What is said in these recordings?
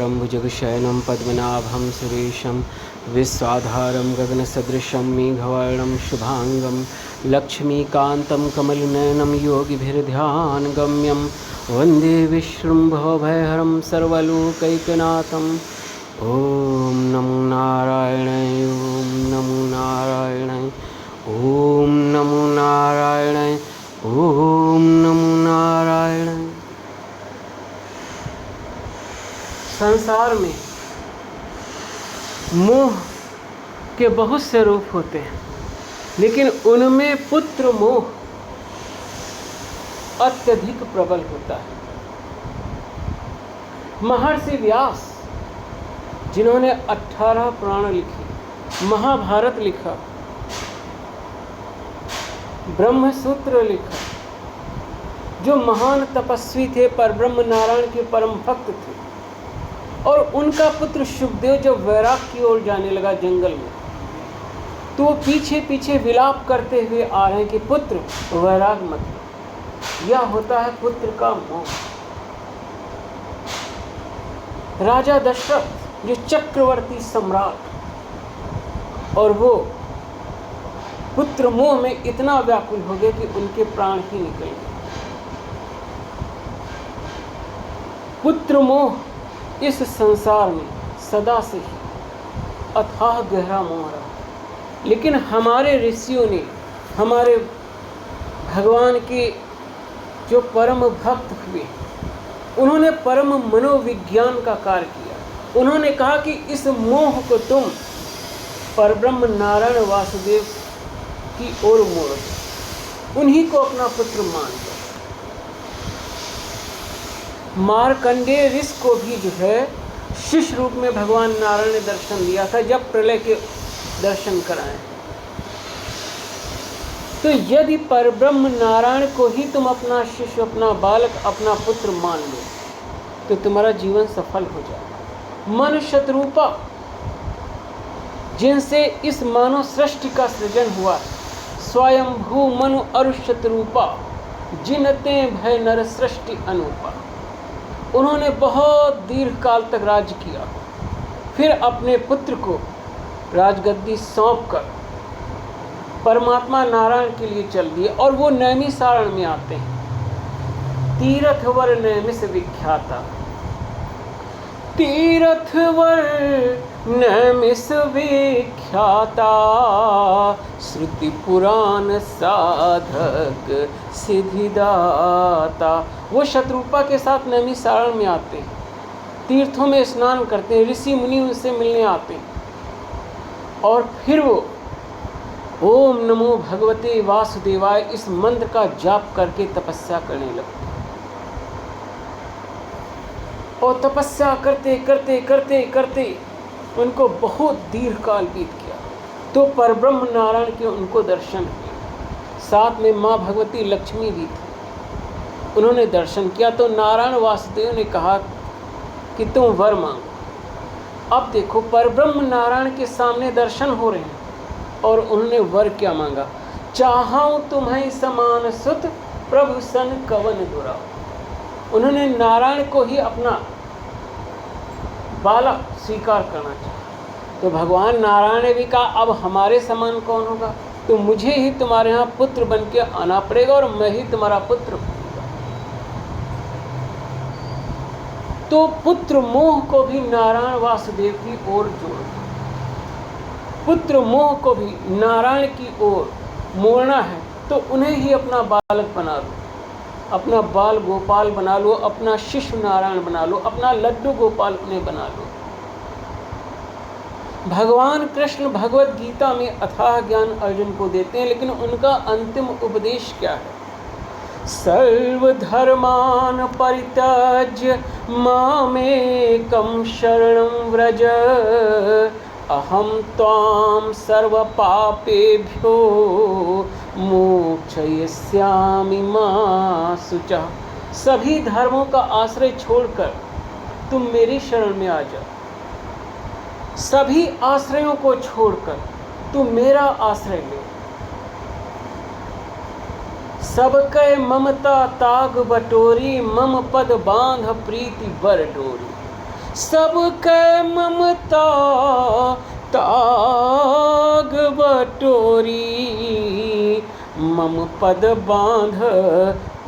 शुक्लांबरधरं भुजगशयनं पद्मनाभं सुरेशं विश्वाधारं गगनसदृशं मेघवर्णं शुभांगं लक्ष्मीकान्तं कमलनयनं योगिभिर्ध्यानगम्यं वन्दे विष्णुभवभयहरं सर्वलोकैकनाथम्। ॐ नमो नारायणाय, ॐ नमो नारायणाय, ॐ नमो नारायणाय, ॐ नमो नारायणाय। संसार में मोह के बहुत से रूप होते हैं, लेकिन उनमें पुत्र मोह अत्यधिक प्रबल होता है। महर्षि व्यास, जिन्होंने 18 पुराण लिखे, महाभारत लिखा, ब्रह्मसूत्र लिखा, जो महान तपस्वी थे, परब्रह्म नारायण के परम भक्त थे, और उनका पुत्र शुकदेव जब वैराग की ओर जाने लगा जंगल में, तो वो पीछे पीछे विलाप करते हुए आ रहे हैं कि पुत्र वैराग मत लो। यह होता है पुत्र का मोह। राजा दशरथ जो चक्रवर्ती सम्राट, और वो पुत्र मोह में इतना व्याकुल हो गए कि उनके प्राण ही निकल गए। पुत्र मोह इस संसार में सदा से ही अथाह गहरा मोह रहा, लेकिन हमारे ऋषियों ने, हमारे भगवान के जो परम भक्त हुए, उन्होंने परम मनोविज्ञान का कार्य किया। उन्होंने कहा कि इस मोह को तुम परब्रह्म नारायण वासुदेव की ओर मोड़ दो, उन्हीं को अपना पुत्र मान दो। मार्कंडेय ऋषि को भी जो है शिष्य रूप में भगवान नारायण ने दर्शन दिया था, जब प्रलय के दर्शन कराए। तो यदि परब्रह्म नारायण को ही तुम अपना शिष्य, अपना बालक, अपना पुत्र मान लो, तो तुम्हारा जीवन सफल हो जाएगा। मन शत्रुपा, जिनसे इस मानव सृष्टि का सृजन हुआ, स्वयंभू मनु अरु शत्रुपा, जिनते भय नर सृष्टि अनुपा। उन्होंने बहुत दीर्घ काल तक राज्य किया, फिर अपने पुत्र को राजगद्दी सौंपकर परमात्मा नारायण के लिए चल दिए, और वो नैमिषारण्य में आते हैं। तीर्थवर नैमिष विख्याता, तीर्थवर नैमिष विख्याता, श्रुति पुराण साधक सिद्धिदाता। वो शत्रुपा के साथ नैमिषारण्य में आते हैं, तीर्थों में स्नान करते हैं, ऋषि मुनि उनसे मिलने आते हैं, और फिर वो ओम नमो भगवते वासुदेवाय इस मंत्र का जाप करके तपस्या करने लगते हैं। और तपस्या करते करते करते करते उनको बहुत दीर्घ काल बीत गया, तो परब्रह्म नारायण के उनको दर्शन हुए। साथ में माँ भगवती लक्ष्मी भी थी, उन्होंने दर्शन किया। तो नारायण वासुदेव ने कहा कि तुम वर मांगो। अब देखो, परब्रह्म नारायण के सामने दर्शन हो रहे हैं, और उन्होंने वर क्या मांगा? चाहूं तुम्हें समान सुत, प्रभु सन कवन दुराओ। उन्होंने नारायण को ही अपना बालक स्वीकार करना चाहा। तो भगवान नारायण ने भी कहा, अब हमारे समान कौन होगा, तो मुझे ही तुम्हारे यहाँ पुत्र बन के आना पड़ेगा, और मैं ही तुम्हारा पुत्र हूँगा। तो पुत्र मोह को भी नारायण वासुदेव की ओर जोड़, पुत्र मोह को भी नारायण की ओर मोड़ना है, तो उन्हें ही अपना बालक बना लो, अपना बाल गोपाल बना लो, अपना शिशु नारायण बना लो, अपना लड्डू गोपाल उन्हें बना लो। भगवान कृष्ण भगवत गीता में अथाह ज्ञान अर्जुन को देते हैं, लेकिन उनका अंतिम उपदेश क्या है? सर्वधर्मान परित्यज्य मामेकं शरणं व्रज, अहम त्वां सर्वपापेभ्यो मोक्षयिष्यामि मा शुचः। सभी धर्मों का आश्रय छोड़कर तुम मेरी शरण में आ जाओ, सभी आश्रयों को छोड़कर तुम मेरा आश्रय लो। सबके ममता ताग बटोरी, मम पद बांध प्रीति बर डोरी। सब कै ममता ताग बटोरी, मम पद बांध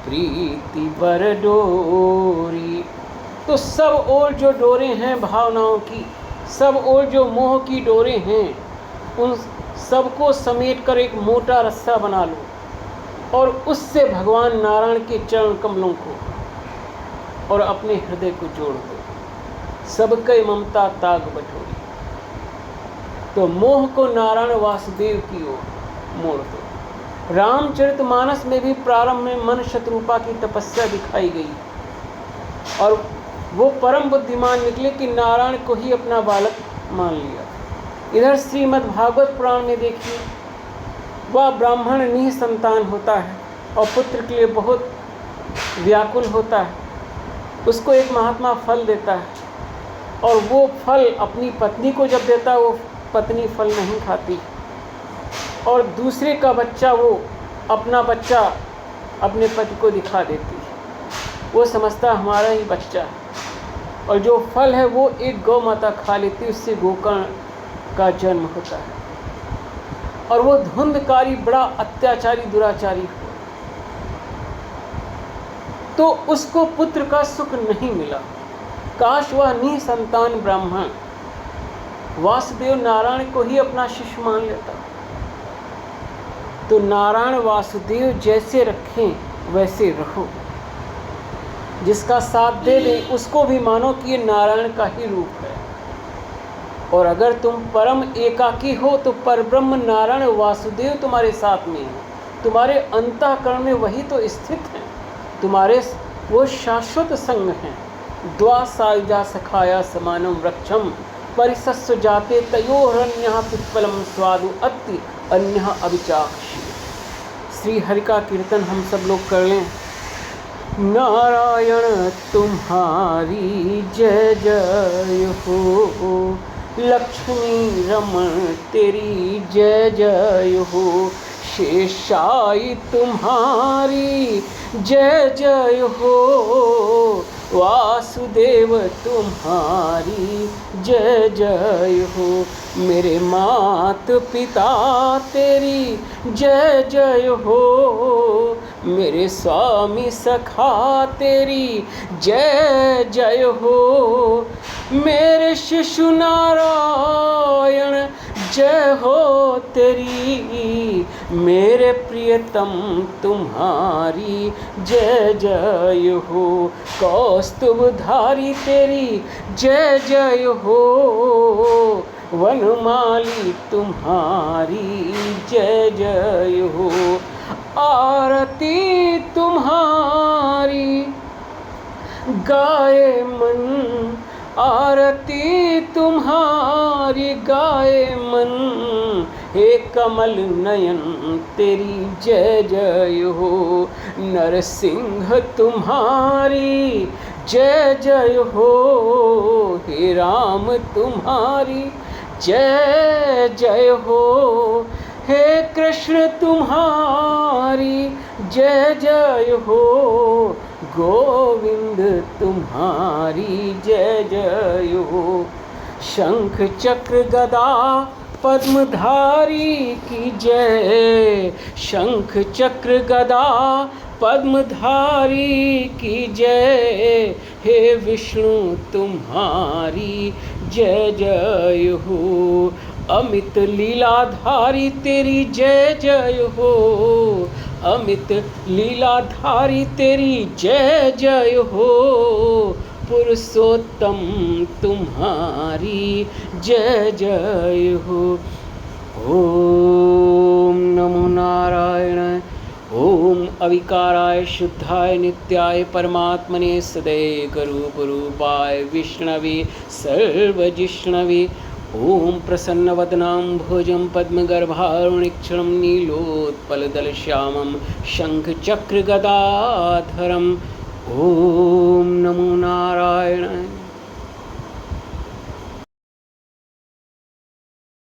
प्रीति बर डोरी। तो सब ओर जो डोरे हैं भावनाओं की, सब ओर जो मोह की डोरे हैं, उन सबको समेट कर एक मोटा रस्सा बना लो और उससे भगवान नारायण के चरण कमलों को और अपने हृदय को जोड़ दो। सबके ममता ताग बटोरी, तो मोह को नारायण वासुदेव की ओर मोड़ दो। रामचरितमानस में भी प्रारंभ में मन शत्रुपा की तपस्या दिखाई गई और वो परम बुद्धिमान निकले कि नारायण को ही अपना बालक मान लिया। इधर श्रीमद् भागवत पुराण में देखिए, वह ब्राह्मण निसंतान होता है और पुत्र के लिए बहुत व्याकुल होता है। उसको एक महात्मा फल देता है और वो फल अपनी पत्नी को जब देता है, वो पत्नी फल नहीं खाती और दूसरे का बच्चा, वो अपना बच्चा अपने पति को दिखा देती है। वो समझता हमारा ही बच्चा है और जो फल है वो एक गौ माता खा लेती, उससे गोकर्ण का जन्म होता है और वो धुंधकारी बड़ा अत्याचारी दुराचारी हो, तो उसको पुत्र का सुख नहीं मिला। काश वह निसंतान ब्राह्मण वासुदेव नारायण को ही अपना शिष्य मान लेता। तो नारायण वासुदेव जैसे रखें वैसे रहो, जिसका साथ दे दें उसको भी मानो कि ये नारायण का ही रूप है। और अगर तुम परम एकाकी हो तो परब्रह्म नारायण वासुदेव तुम्हारे साथ में है, तुम्हारे अंतःकरण में वही तो स्थित है, तुम्हारे वो शाश्वत संग हैं। द्वा सायुजा सखाया समानम वृक्षम परिसस्व जाते तयोरन्यः पिप्पलम स्वादु अत्ति अन्यः अभिचाक्षी। श्री हरि का कीर्तन हम सब लोग कर लें। नारायण तुम्हारी जय जय हो, लक्ष्मी रमण तेरी जय जय हो, शेषाई तुम्हारी जय जय हो, वासुदेव तुम्हारी जय जय हो, मेरे मात पिता तेरी जय जय हो, मेरे स्वामी सखा तेरी जय जय हो, मेरे शिशु नारायण जय हो तेरी, मेरे प्रियतम तुम्हारी जय जय हो, कौस्तुभधारी तेरी जय जय हो, वनमाली तुम्हारी जय जय हो, आरती तुम्हारी गाए मन, आरती तुम्हारी गाए मन, हे कमल नयन तेरी जय जय हो, नरसिंह तुम्हारी जय जय हो, हे राम तुम्हारी जय जय हो, हे कृष्ण तुम्हारी जय जय हो, गोविंद तुम्हारी जय जय हो, शंख चक्र गदा पद्मधारी की जय, शंख चक्र गदा पद्मधारी की जय, हे विष्णु तुम्हारी जय जय हो, अमित लीलाधारी तेरी जय जय हो, अमित लीलाधारी तेरी जय जय हो, पुरुषोत्तम तुम्हारी जय जय हो। ओम नमो नारायण। ओम अविकाराय शुद्धाय नित्याय परमात्मने सदैव रूपाय विष्णवे सर्वजिष्णवे। ओम प्रसन्नवदनां भुजं पद्मगर्भारुणिक्षणं नीलोत्पलदलश्यामं शंखचक्रगदाधरम्। ओम नमो नारायण।